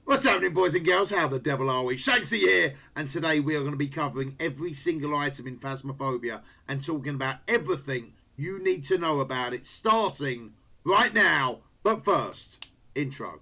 What's happening, boys and girls? How the devil are we? Shanksy here, and today we are going to be covering every single item in Phasmophobia and talking about everything you need to know about it, starting right now. But first, intro.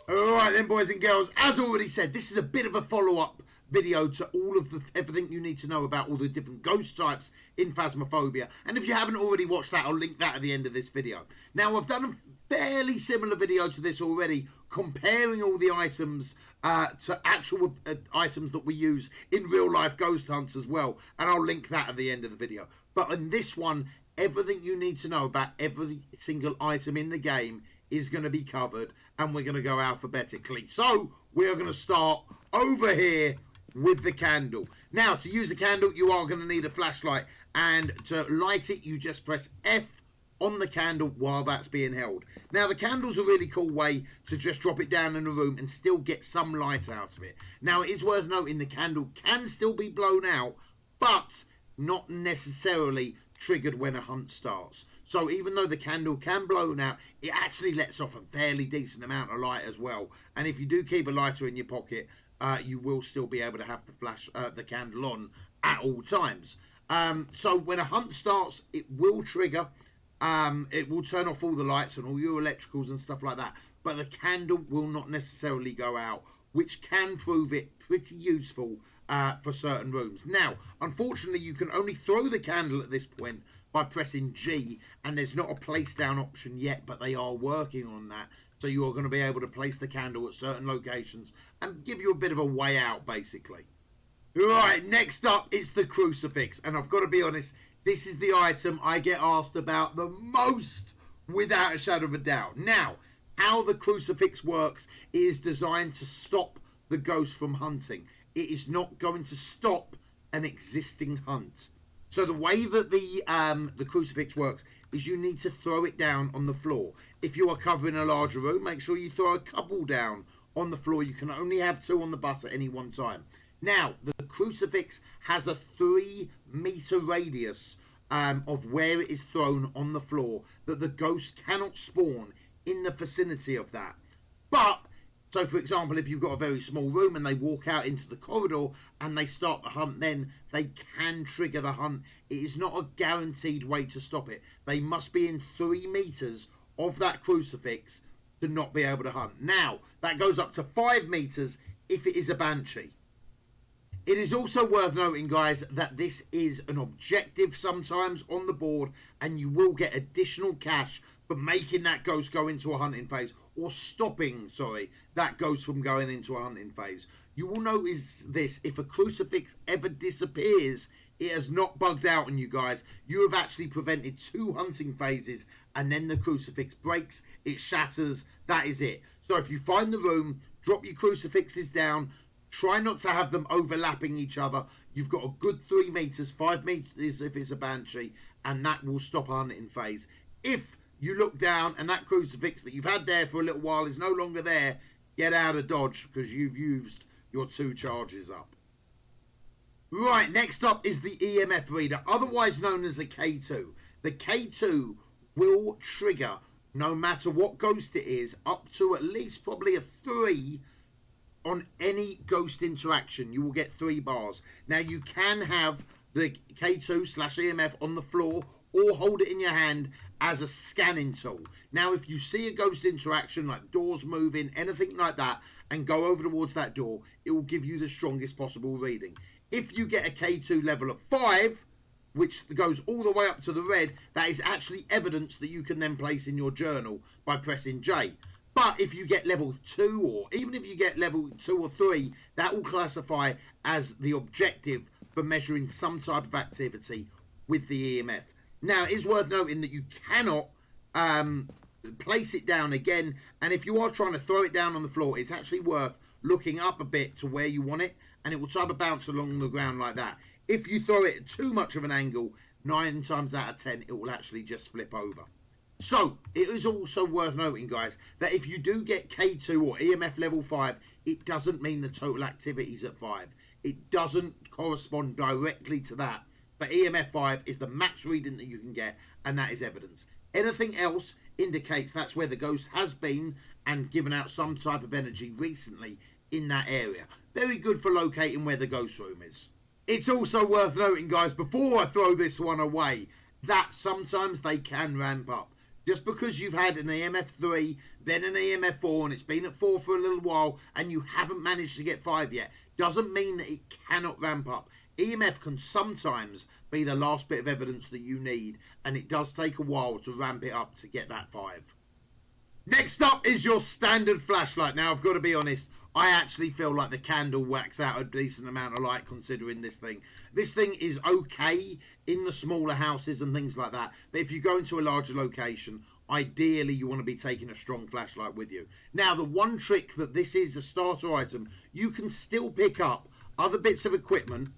Alright then, boys and girls, as already said, this is a bit of a follow-up video to all of everything you need to know about all the different ghost types in Phasmophobia. And if you haven't already watched that, I'll link that at the end of this video. Now, I've done a fairly similar video to this already, comparing all the items to actual items that we use in real-life ghost hunts as well. And I'll link that at the end of the video. But in this one, everything you need to know about every single item in the game is going to be covered, and we're going to go alphabetically. So we're going to start over here with the candle. Now, to use a candle, you are going to need a flashlight, and to light it, you just press F on the candle while that's being held. Now, the candle's a really cool way to just drop it down in the room and still get some light out of it. Now, it is worth noting the candle can still be blown out, but not necessarily triggered when a hunt starts. So even though the candle can blow out, it actually lets off a fairly decent amount of light as well. And if you do keep a lighter in your pocket, you will still be able to have the candle on at all times. So when a hunt starts, it will trigger. It will turn off all the lights and all your electricals and stuff like that. But the candle will not necessarily go out, which can prove it pretty useful for certain rooms. Now, unfortunately, you can only throw the candle at this point by pressing G, and there's not a place down option yet, but they are working on that. So you are going to be able to place the candle at certain locations and give you a bit of a way out, basically. Right, next up, it's the Crucifix. And I've got to be honest, this is the item I get asked about the most, without a shadow of a doubt. Now, how the Crucifix works is designed to stop the ghost from hunting. It is not going to stop an existing hunt. So the way that the Crucifix works is you need to throw it down on the floor. If you are covering a larger room, make sure you throw a couple down on the floor. You can only have 2 on the bus at any one time. Now, the Crucifix has a 3-meter radius of where it is thrown on the floor, that the ghost cannot spawn in the vicinity of that. But so, for example, if you've got a very small room and they walk out into the corridor and they start the hunt, then they can trigger the hunt. It is not a guaranteed way to stop it. They must be in 3 meters of that Crucifix to not be able to hunt. Now, that goes up to 5 meters if it is a Banshee. It is also worth noting, guys, that this is an objective sometimes on the board, and you will get additional cash for making that ghost go into a hunting phase, or stopping, that ghost from going into a hunting phase. You will notice this: if a Crucifix ever disappears, it has not bugged out on you guys. You have actually prevented 2 hunting phases, and then the Crucifix breaks, it shatters, that is it. So if you find the room, drop your Crucifixes down, try not to have them overlapping each other. You've got a good 3 meters, 5 meters if it's a Banshee, and that will stop a hunting phase. If you look down and that Crucifix that you've had there for a little while is no longer there, get out of Dodge, because you've used your 2 charges up. Right, next up is the EMF Reader, otherwise known as the K2. The K2 will trigger, no matter what ghost it is, up to at least probably a 3 on any ghost interaction. You will get 3 bars. Now, you can have the K2/EMF on the floor or hold it in your hand as a scanning tool. Now, if you see a ghost interaction, like doors moving, anything like that, and go over towards that door, it will give you the strongest possible reading. If you get a K2 level of 5, which goes all the way up to the red, that is actually evidence that you can then place in your journal by pressing J. But if you get level 2, or even if you get level 2 or 3, that will classify as the objective for measuring some type of activity with the EMF. Now, it is worth noting that you cannot place it down again, and if you are trying to throw it down on the floor, it's actually worth looking up a bit to where you want it, and it will try to bounce along the ground like that. If you throw it at too much of an angle, 9 times out of 10, it will actually just flip over. So, it is also worth noting, guys, that if you do get K2 or EMF level 5, it doesn't mean the total activity is at 5. It doesn't correspond directly to that, but EMF 5 is the max reading that you can get, and that is evidence. Anything else indicates that's where the ghost has been and given out some type of energy recently in that area. Very good for locating where the ghost room is. It's also worth noting, guys, before I throw this one away, that sometimes they can ramp up. Just because you've had an EMF 3, then an EMF 4, and it's been at 4 for a little while, and you haven't managed to get 5 yet, doesn't mean that it cannot ramp up. EMF can sometimes be the last bit of evidence that you need, and it does take a while to ramp it up to get that 5. Next up is your standard flashlight. Now, I've got to be honest, I actually feel like the candle whacks out a decent amount of light considering this thing. This thing is okay in the smaller houses and things like that, but if you go into a larger location, ideally you want to be taking a strong flashlight with you. Now, the one trick that this is a starter item, you can still pick up other bits of equipment,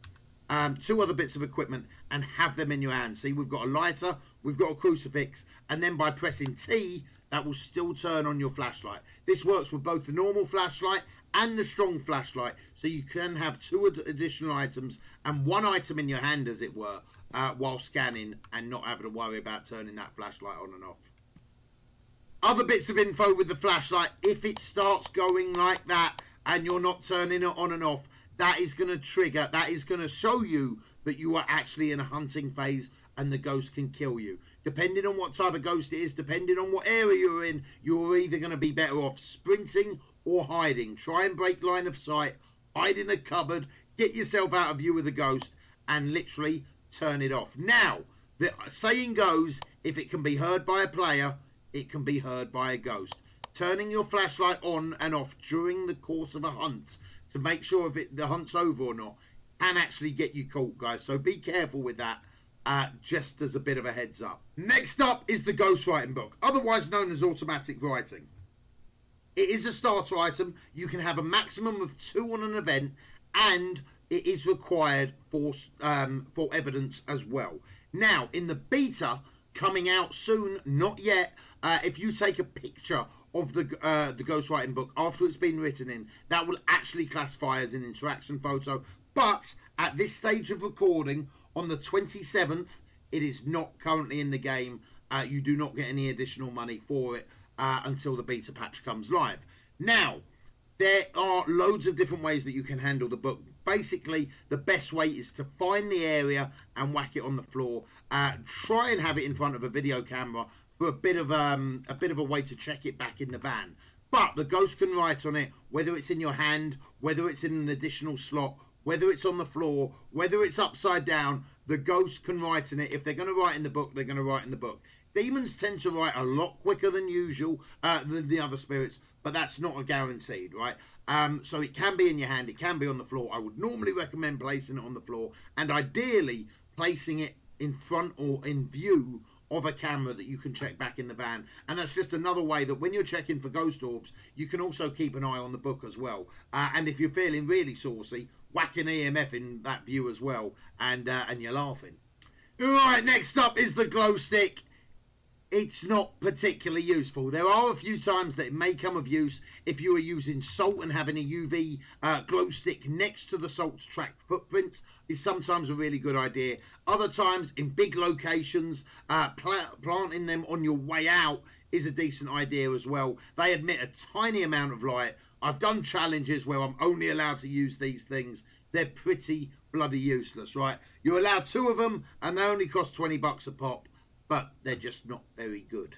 2 other bits of equipment, and have them in your hand. See, we've got a lighter, we've got a crucifix, and then by pressing T, that will still turn on your flashlight. This works with both the normal flashlight and the strong flashlight, so you can have 2 additional items and 1 item in your hand, as it were, while scanning and not having to worry about turning that flashlight on and off. Other bits of info with the flashlight: if it starts going like that and you're not turning it on and off, that is going to trigger, that is going to show you that you are actually in a hunting phase and the ghost can kill you. Depending on what type of ghost it is, depending on what area you're in, you're either going to be better off sprinting or hiding. Try and break line of sight, hide in a cupboard, get yourself out of view of the ghost, and literally turn it off. Now, the saying goes, if it can be heard by a player, it can be heard by a ghost. Turning your flashlight on and off during the course of a hunt to make sure if the hunt's over or not can actually get you caught, guys. So be careful with that. Just as a bit of a heads up. Next up is the ghost writing book, otherwise known as automatic writing. It is a starter item. You can have a maximum of 2 on an event, and it is required for evidence as well. Now, in the beta coming out soon, not yet, if you take a picture of the ghostwriting book after it's been written in, that will actually classify as an interaction photo. But at this stage of recording, on the 27th, it is not currently in the game. You do not get any additional money for it until the beta patch comes live. Now, there are loads of different ways that you can handle the book. Basically, the best way is to find the area and whack it on the floor. Try and have it in front of a video camera for a bit of a way to check it back in the van. But the ghost can write on it, whether it's in your hand, whether it's in an additional slot, whether it's on the floor, whether it's upside down, the ghost can write in it. If they're going to write in the book, they're going to write in the book. Demons tend to write a lot quicker than usual, than the other spirits, but that's not a guaranteed, right? So it can be in your hand, it can be on the floor. I would normally recommend placing it on the floor, and ideally placing it in front or in view of a camera that you can check back in the van. And that's just another way that when you're checking for ghost orbs, you can also keep an eye on the book as well. And if you're feeling really saucy, whack an EMF in that view as well, and you're laughing. Right, next up is the glow stick. It's not particularly useful. There are a few times that it may come of use if you are using salt, and having a UV glow stick next to the salt's track footprints is sometimes a really good idea. Other times, in big locations, planting them on your way out is a decent idea as well. They emit a tiny amount of light. I've done challenges where I'm only allowed to use these things. They're pretty bloody useless, right? You're allowed 2 of them, and they only cost 20 bucks a pop, but they're just not very good.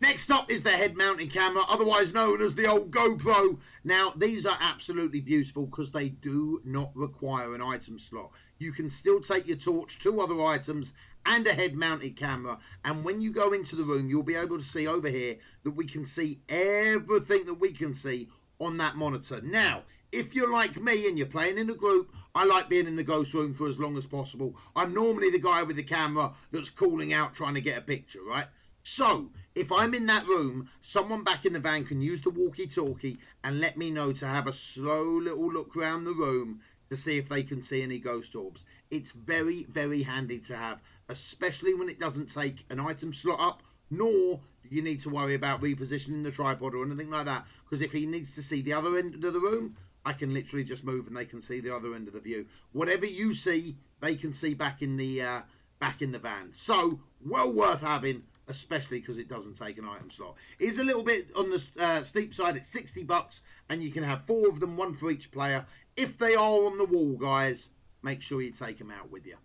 Next up is the head-mounted camera, otherwise known as the old GoPro. Now, these are absolutely beautiful because they do not require an item slot. You can still take your torch, 2 other items, and a head-mounted camera. And when you go into the room, you'll be able to see over here that we can see everything that we can see on that monitor. Now, if you're like me and you're playing in a group, I like being in the ghost room for as long as possible. I'm normally the guy with the camera that's calling out trying to get a picture, right? So, if I'm in that room, someone back in the van can use the walkie-talkie and let me know to have a slow little look around the room to see if they can see any ghost orbs. It's very, very handy to have, especially when it doesn't take an item slot up, nor do you need to worry about repositioning the tripod or anything like that, because if he needs to see the other end of the room, I can literally just move and they can see the other end of the view. Whatever you see they can see back in the van. So well worth having, especially because it doesn't take an item slot. It's a little bit on the steep side. It's $60, and you can have 4 of them, 1 for each player. If they are on the wall, guys, make sure you take them out with you.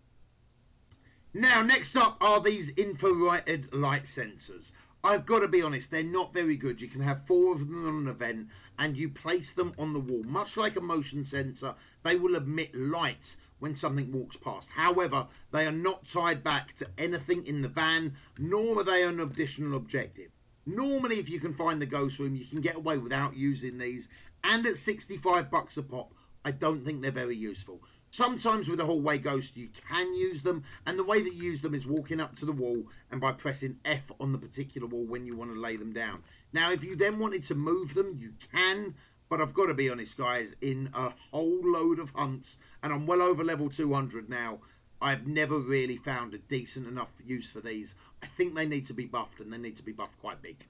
Now, next up are these infrared light sensors. I've got to be honest, they're not very good. You can have 4 of them on an event, and you place them on the wall. Much like a motion sensor, they will emit light when something walks past. However, they are not tied back to anything in the van, nor are they an additional objective. Normally, if you can find the ghost room, you can get away without using these, and at $65 a pop, I don't think they're very useful. Sometimes with a hallway ghost, you can use them, and the way that you use them is walking up to the wall and by pressing F on the particular wall when you want to lay them down. Now, if you then wanted to move them, you can, but I've got to be honest, guys, in a whole load of hunts, and I'm well over level 200 now, I've never really found a decent enough use for these. I think they need to be buffed, and they need to be buffed quite big.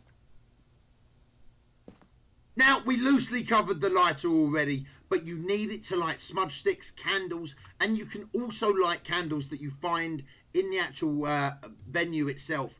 Now, we loosely covered the lighter already, but you need it to light smudge sticks, candles, and you can also light candles that you find in the actual venue itself.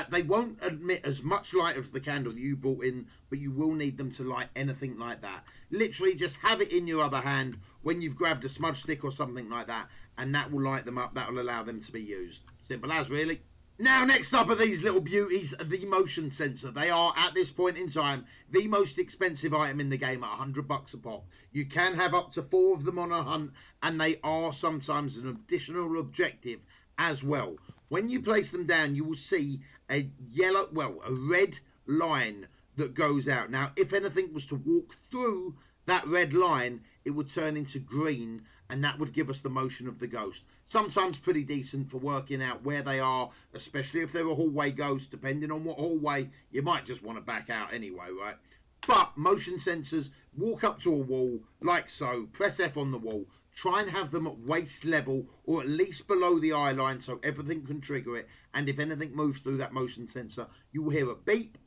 They won't emit as much light as the candle that you brought in, but you will need them to light anything like that. Literally, just have it in your other hand when you've grabbed a smudge stick or something like that, and that will light them up. That will allow them to be used. Simple as, really. Now, next up are these little beauties, the motion sensor. They are, at this point in time, the most expensive item in the game at $100 a pop. You can have up to 4 of them on a hunt, and they are sometimes an additional objective as well. When you place them down, you will see a red line that goes out. Now, if anything was to walk through that red line, it would turn into green, and that would give us the motion of the ghost. Sometimes pretty decent for working out where they are, especially if they're a hallway ghost. Depending on what hallway, you might just want to back out anyway, right? But motion sensors, walk up to a wall like so, press F on the wall, try and have them at waist level or at least below the eye line so everything can trigger it, and if anything moves through that motion sensor, you will hear a beep,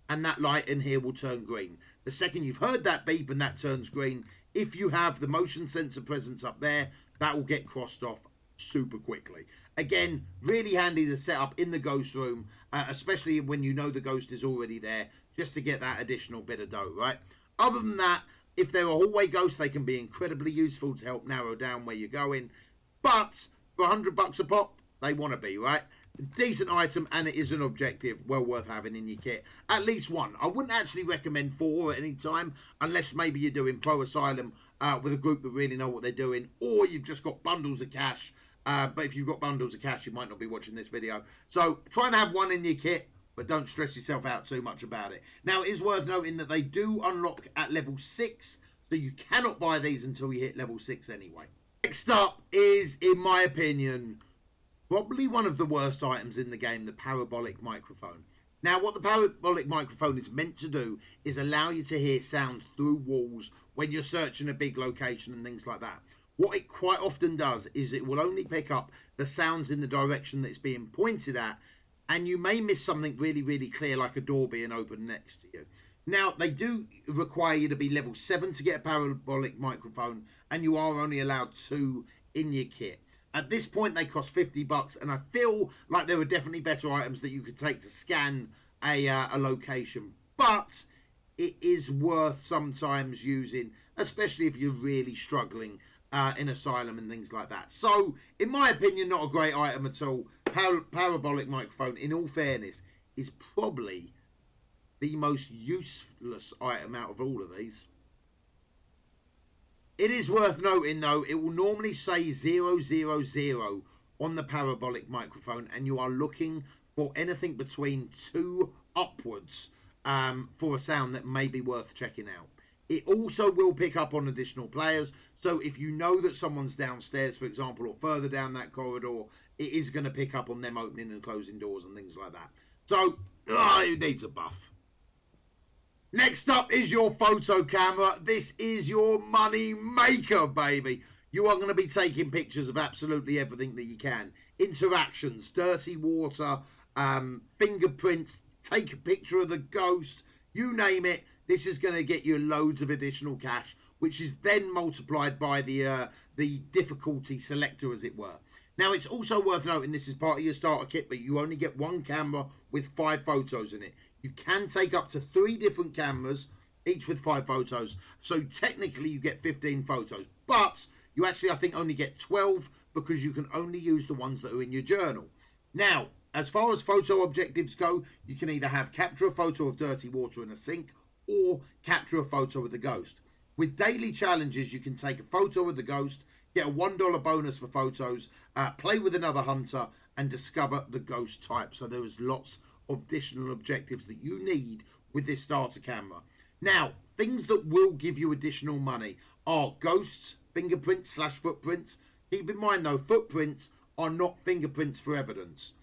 and that light in here will turn green. The second you've heard that beep and that turns green, if you have the motion sensor presence up there, that will get crossed off super quickly. Again, really handy to set up in the ghost room, especially when you know the ghost is already there, just to get that additional bit of dough, right? Other than that, if they're a hallway ghost, they can be incredibly useful to help narrow down where you're going. But for $100 a pop, they want to be, right? Decent item, and it is an objective well worth having in your kit. At least 1. I wouldn't actually recommend 4 at any time, unless maybe you're doing Pro Asylum with a group that really know what they're doing, or you've just got bundles of cash. But if you've got bundles of cash, you might not be watching this video. So try and have 1 in your kit, but don't stress yourself out too much about it. Now, it is worth noting that they do unlock at level 6, so you cannot buy these until you hit level 6 anyway. Next up is, in my opinion, probably one of the worst items in the game, the Parabolic Microphone. Now, what the Parabolic Microphone is meant to do is allow you to hear sounds through walls when you're searching a big location and things like that. What it quite often does is it will only pick up the sounds in the direction that it's being pointed at, and you may miss something really, really clear, like a door being open next to you. Now, they do require you to be level 7 to get a Parabolic Microphone, and you are only allowed 2 in your kit. At this point, they cost $50, and I feel like there are definitely better items that you could take to scan a location. But it is worth sometimes using, especially if you're really struggling in Asylum and things like that. So, in my opinion, not a great item at all. Parabolic Microphone, in all fairness, is probably the most useless item out of all of these. It is worth noting, though, it will normally say 000 on the Parabolic Microphone, and you are looking for anything between 2 upwards for a sound that may be worth checking out. It also will pick up on additional players, so if you know that someone's downstairs, for example, or further down that corridor, it is going to pick up on them opening and closing doors and things like that. So, it needs a buff. Next up is your photo camera. This is your money maker, baby. You are going to be taking pictures of absolutely everything that you can. Interactions, dirty water, fingerprints, take a picture of the ghost, you name it. This is going to get you loads of additional cash. which is then multiplied by the difficulty selector, as it were. Now, it's also worth noting this is part of your starter kit, but you only get one camera with 5 photos in it. You can take up to 3 different cameras, each with 5 photos. So technically you get 15 photos, but you actually, I think, only get 12 because you can only use the ones that are in your journal. Now, as far as photo objectives go, you can either have capture a photo of dirty water in a sink or capture a photo of the ghost. With daily challenges, you can take a photo of the ghost, get a $1 bonus for photos, play with another hunter, and discover the ghost type. So there is lots of additional objectives that you need with this starter camera. Now, things that will give you additional money are ghosts, fingerprints / footprints. Keep in mind though, footprints are not fingerprints for evidence.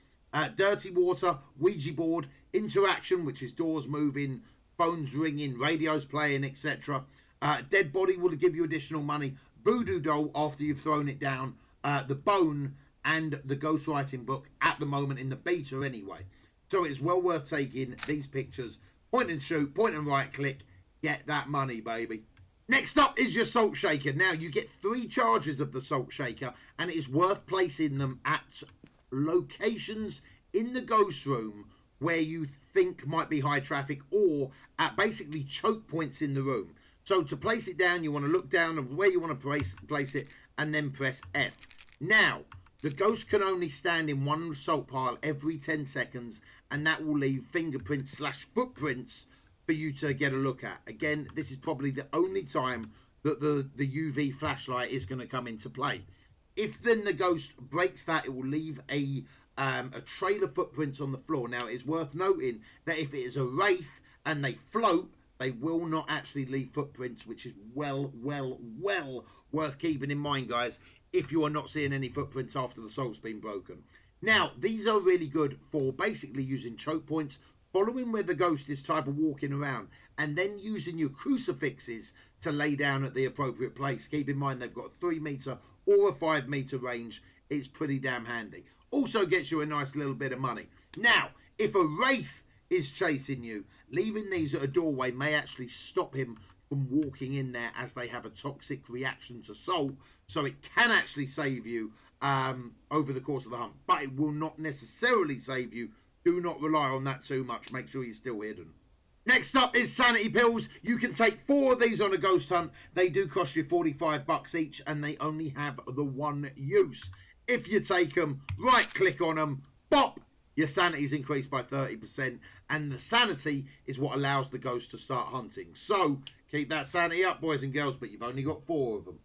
Dirty water, Ouija board, interaction, which is doors moving, phones ringing, radios playing, etc. Dead body will give you additional money. Voodoo doll after you've thrown it down. The bone and the ghostwriting book at the moment in the beta anyway. So it's well worth taking these pictures. Point and shoot, point and right click. Get that money, baby. Next up is your salt shaker. Now, you get 3 charges of the salt shaker, and it is worth placing them at locations in the ghost room where you think might be high traffic, or at basically choke points in the room. So to place it down, you want to look down at where you want to place it and then press F. Now, the ghost can only stand in one salt pile every 10 seconds, and that will leave fingerprints / footprints for you to get a look at. Again, this is probably the only time that the UV flashlight is going to come into play. If then the ghost breaks that, it will leave a trail of footprints on the floor. Now, it's worth noting that if it is a wraith and they float, they will not actually leave footprints, which is well worth keeping in mind, guys, if you are not seeing any footprints after the salt's been broken. Now, these are really good for basically using choke points, following where the ghost is type of walking around, and then using your crucifixes to lay down at the appropriate place. Keep in mind they've got a 3 meter or a 5 meter range. It's pretty damn handy. Also gets you a nice little bit of money. Now, if a wraith is chasing you, leaving these at a doorway may actually stop him from walking in there, as they have a toxic reaction to salt, so it can actually save you over the course of the hunt, but it will not necessarily save you. Do not rely on that too much. Make sure you're still hidden. Next up is Sanity Pills. You can take 4 of these on a ghost hunt. They do cost you $45 each, and they only have the one use. If you take them, right click on them, bop, your sanity's increased by 30%, and the sanity is what allows the ghost to start hunting. So keep that sanity up, boys and girls, but you've only got 4 of them.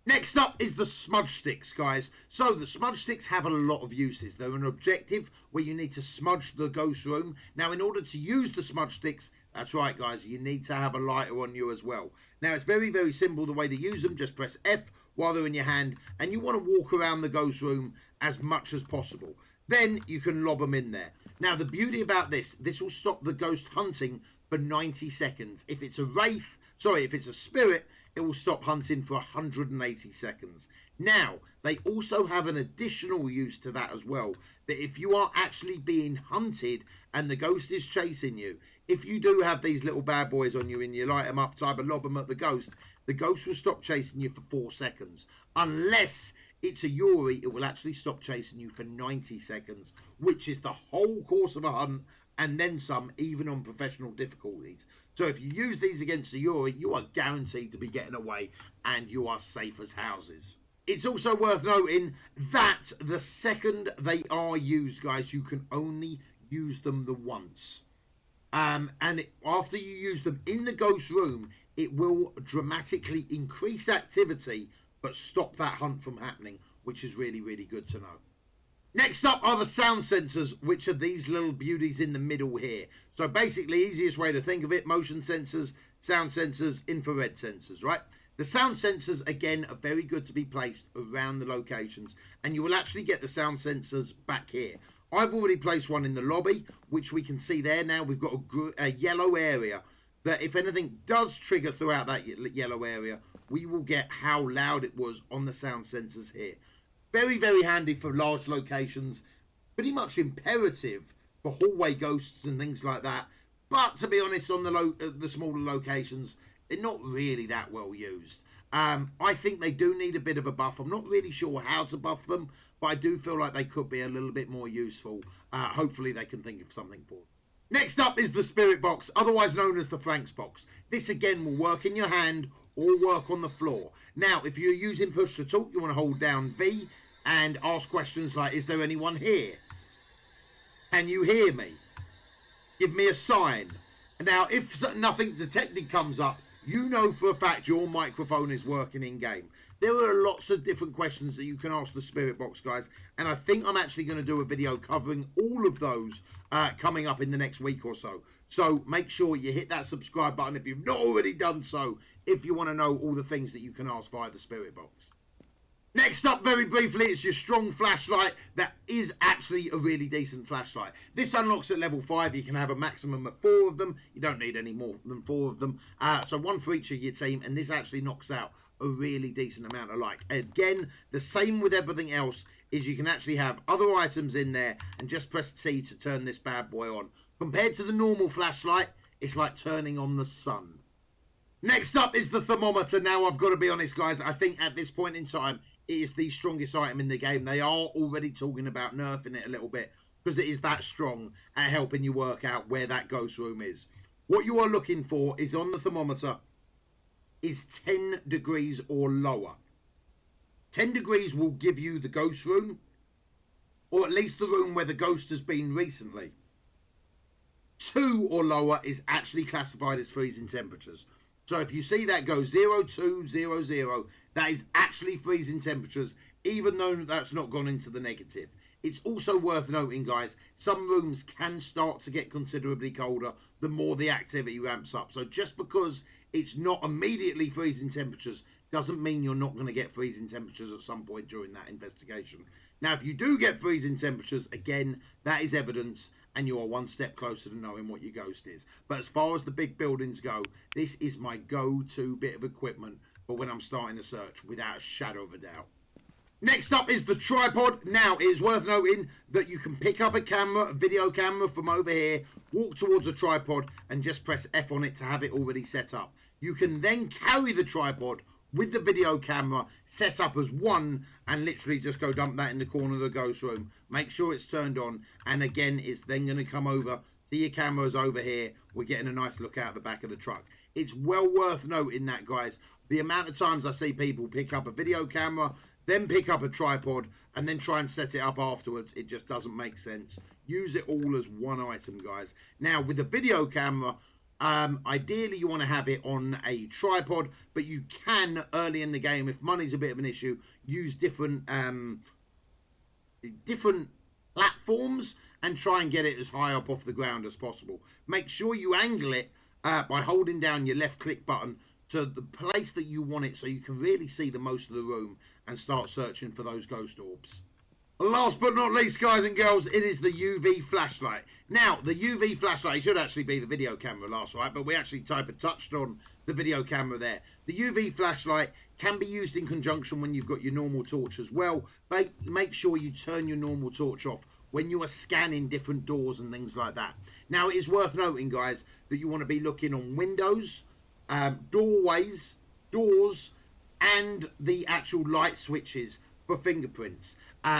Next up is the smudge sticks, guys. So the smudge sticks have a lot of uses. They're an objective where you need to smudge the ghost room. Now, in order to use the smudge sticks, that's right, guys, you need to have a lighter on you as well. Now, it's very simple the way to use them. Just press F while they're in your hand, and you want to walk around the ghost room as much as possible. Then you can lob them in there. Now, the beauty about this will stop the ghost hunting for 90 seconds. If it's a spirit, it will stop hunting for 180 seconds. Now, they also have an additional use to that as well, that if you are actually being hunted and the ghost is chasing you, if you do have these little bad boys on you and you light them up, type of lob them at the ghost will stop chasing you for 4 seconds. Unless it's a Yuri, it will actually stop chasing you for 90 seconds, which is the whole course of a hunt, and then some, even on professional difficulties. So if you use these against a Yuri, you are guaranteed to be getting away, and you are safe as houses. It's also worth noting that the second they are used, guys, you can only use them the once. After you use them in the ghost room, it will dramatically increase activity, but stop that hunt from happening, which is really good to know. Next up are the sound sensors, which are these little beauties in the middle here. So basically, easiest way to think of it, motion sensors, sound sensors, infrared sensors, right? The sound sensors, again, are very good to be placed around the locations, and you will actually get the sound sensors back here. I've already placed one in the lobby, which we can see there now. We've got a yellow area that if anything does trigger throughout that yellow area, we will get how loud it was on the sound sensors here. Very handy for large locations, pretty much imperative for hallway ghosts and things like that. But to be honest, on the smaller locations, they're not really that well used. I think they do need a bit of a buff. I'm not really sure how to buff them, but I do feel like they could be a little bit more useful. Hopefully they can think of something for them. Next up is the Spirit Box, otherwise known as the Franks Box. This again will work in your hand or work on the floor. Now, if you're using push to talk, you want to hold down V and ask questions like, is there anyone here? Can you hear me? Give me a sign. Now, if nothing detected comes up, you know for a fact your microphone is working in game. There are lots of different questions that you can ask the Spirit Box, guys, and I think I'm actually going to do a video covering all of those coming up in the next week or so. So make sure you hit that subscribe button if you've not already done so, if you want to know all the things that you can ask via the Spirit Box. Next up, very briefly, it's your strong flashlight. That is actually a really decent flashlight. This unlocks at level 5. You can have a maximum of 4 of them. You don't need any more than 4 of them. So 1 for each of your team, and this actually knocks out a really decent amount of light. Again, the same with everything else is you can actually have other items in there and just press T to turn this bad boy on. Compared to the normal flashlight, it's like turning on the sun. Next up is the thermometer. Now, I've got to be honest, guys. I think at this point in time, it is the strongest item in the game. They are already talking about nerfing it a little bit because it is that strong at helping you work out where that ghost room is. What you are looking for is on the thermometer is 10 degrees or lower. 10 degrees will give you the ghost room, or at least the room where the ghost has been recently. 2 or lower is actually classified as freezing temperatures. So if you see that go 0, 2, 0, 0, that is actually freezing temperatures, even though that's not gone into the negative. It's also worth noting, guys, some rooms can start to get considerably colder the more the activity ramps up. So just because it's not immediately freezing temperatures doesn't mean you're not going to get freezing temperatures at some point during that investigation. Now, if you do get freezing temperatures, again, that is evidence, and you are one step closer to knowing what your ghost is. But as far as the big buildings go, this is my go-to bit of equipment for when I'm starting a search, without a shadow of a doubt. Next up is the tripod. Now, it is worth noting that you can pick up a camera, a video camera from over here, walk towards a tripod, and just press F on it to have it already set up. You can then carry the tripod with the video camera set up as one and literally just go dump that in the corner of the ghost room. Make sure it's turned on, and again, it's then going to come over to your cameras over here. We're getting a nice look out the back of the truck. It's well worth noting that, guys, the amount of times I see people pick up a video camera, then pick up a tripod, and then try and set it up afterwards, it just doesn't make sense. Use it all as one item, guys. Now, with a video camera, ideally you want to have it on a tripod, but you can early in the game, if money's a bit of an issue, use different platforms and try and get it as high up off the ground as possible. Make sure you angle it by holding down your left click button to the place that you want it, so you can really see the most of the room and start searching for those ghost orbs. Last but not least, guys and girls, it is the UV flashlight. Now, the UV flashlight should actually be the video camera last, right? But we actually touched on the video camera there. The UV flashlight can be used in conjunction when you've got your normal torch as well. But make sure you turn your normal torch off when you are scanning different doors and things like that. Now, it is worth noting, guys, that you want to be looking on windows, doorways, doors, and the actual light switches for fingerprints.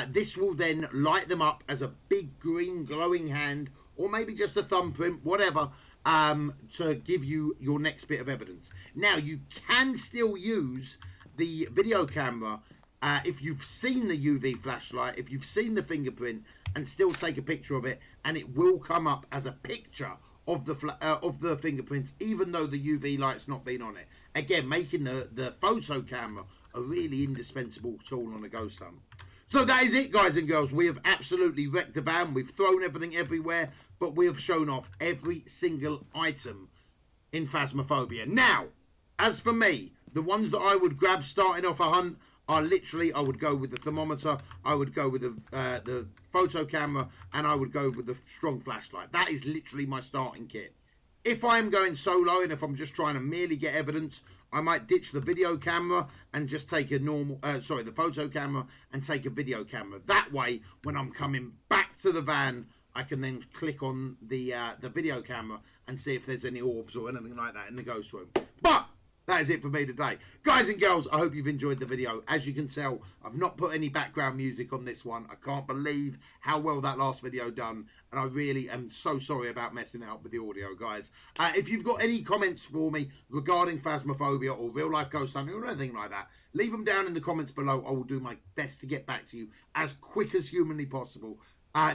This will then light them up as a big green glowing hand, or maybe just a thumbprint, whatever, to give you your next bit of evidence. Now, you can still use the video camera if you've seen the UV flashlight, if you've seen the fingerprint, and still take a picture of it, and it will come up as a picture of the fingerprints, even though the UV light's not been on it. Again, making the photo camera a really indispensable tool on a ghost hunt. So that is it, guys and girls. We have absolutely wrecked the van. We've thrown everything everywhere, but we have shown off every single item in Phasmophobia. Now, as for me, the ones that I would grab starting off a hunt are literally, I would go with the thermometer, I would go with the photo camera, and I would go with the strong flashlight. That is literally my starting kit. If I'm going solo and if I'm just trying to merely get evidence, I might ditch the video camera and just take a the photo camera and take a video camera. That way, when I'm coming back to the van, I can then click on the video camera and see if there's any orbs or anything like that in the ghost room. But that is it for me today. Guys and girls, I hope you've enjoyed the video. As you can tell, I've not put any background music on this one. I can't believe how well that last video done, and I really am so sorry about messing out with the audio, guys. If you've got any comments for me regarding Phasmophobia or real life ghost hunting or anything like that, leave them down in the comments below. I will do my best to get back to you as quick as humanly possible.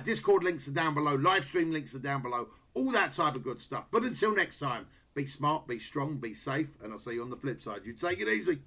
Discord links are down below, live stream links are down below, all that type of good stuff. But until next time, be smart, be strong, be safe, and I'll see you on the flip side. You take it easy.